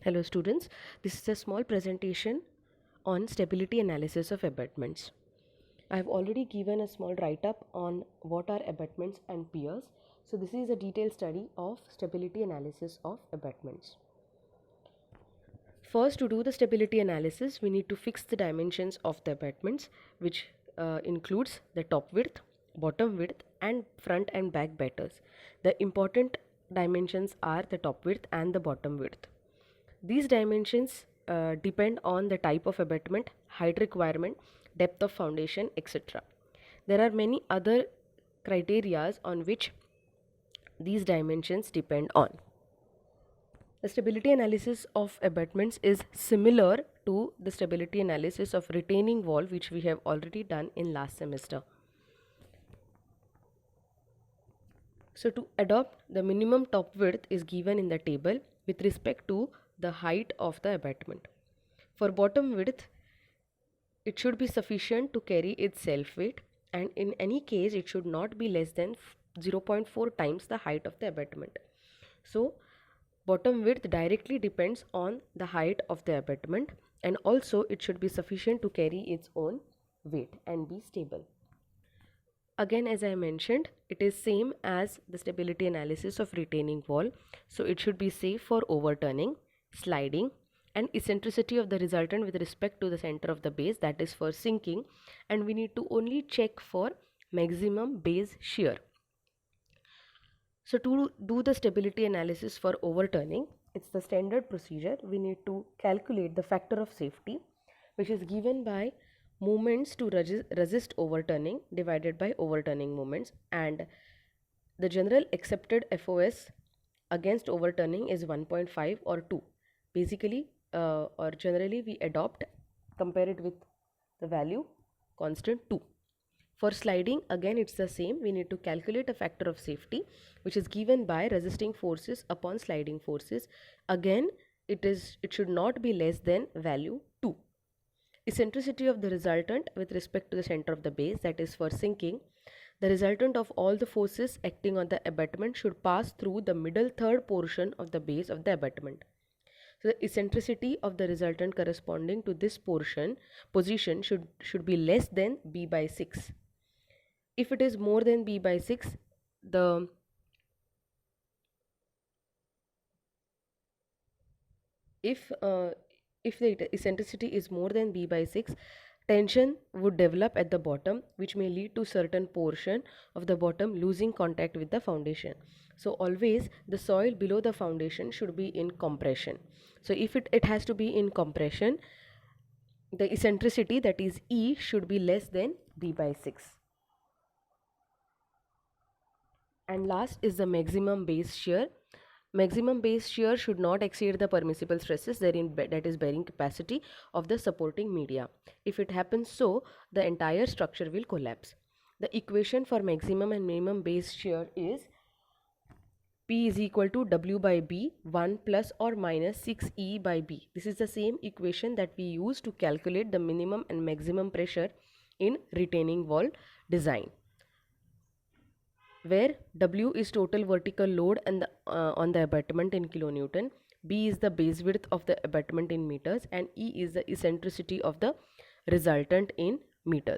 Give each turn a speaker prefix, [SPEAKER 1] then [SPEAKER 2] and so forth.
[SPEAKER 1] Hello students, this is a small presentation on stability analysis of abutments. I have already given a small write-up on what are abutments and piers. So this is a detailed study of stability analysis of abutments. First, to do the stability analysis, we need to fix the dimensions of the abutments, which includes the top width, bottom width and front and back betters. The important dimensions are the top width and the bottom width. These dimensions depend on the type of abutment, height requirement, depth of foundation, etc. There are many other criterias on which these dimensions depend on. The stability analysis of abutments is similar to the stability analysis of retaining wall, which we have already done in last semester. So to adopt, the minimum top width is given in the table with respect to the height of the abutment. For bottom width, it should be sufficient to carry its self weight, and in any case it should not be less than 0.4 times the height of the abutment. So bottom width directly depends on the height of the abutment, and also it should be sufficient to carry its own weight and be stable. Again, as I mentioned, it is same as the stability analysis of retaining wall. So it should be safe for overturning, sliding, and eccentricity of the resultant with respect to the center of the base, that is for sinking, and we need to only check for maximum base shear. So to do the stability analysis for overturning, it's the standard procedure. We need to calculate the factor of safety, which is given by moments to resist overturning divided by overturning moments, and the general accepted FOS against overturning is 1.5 or 2. Basically or generally we compare it with the value constant 2. For sliding, again it's the same. We need to calculate a factor of safety, which is given by resisting forces upon sliding forces. Again it should not be less than value 2. Eccentricity of the resultant with respect to the center of the base, that is for sinking. The resultant of all the forces acting on the abutment should pass through the middle third portion of the base of the abutment. So the eccentricity of the resultant corresponding to this position should be less than b by 6. If it is more than b by 6, if the eccentricity is more than b by 6, tension would develop at the bottom, which may lead to certain portion of the bottom losing contact with the foundation. So always the soil below the foundation should be in compression. So if it has to be in compression, the eccentricity, that is E, should be less than b by 6. And last is the maximum base shear. Maximum base shear should not exceed the permissible stresses therein, that is bearing capacity of the supporting media. If it happens so, the entire structure will collapse. The equation for maximum and minimum base shear is P is equal to W by B 1 plus or minus 6E by B. This is the same equation that we use to calculate the minimum and maximum pressure in retaining wall design, where W is total vertical load and on the abutment in kilonewton, B is the base width of the abutment in meters, and E is the eccentricity of the resultant in meters.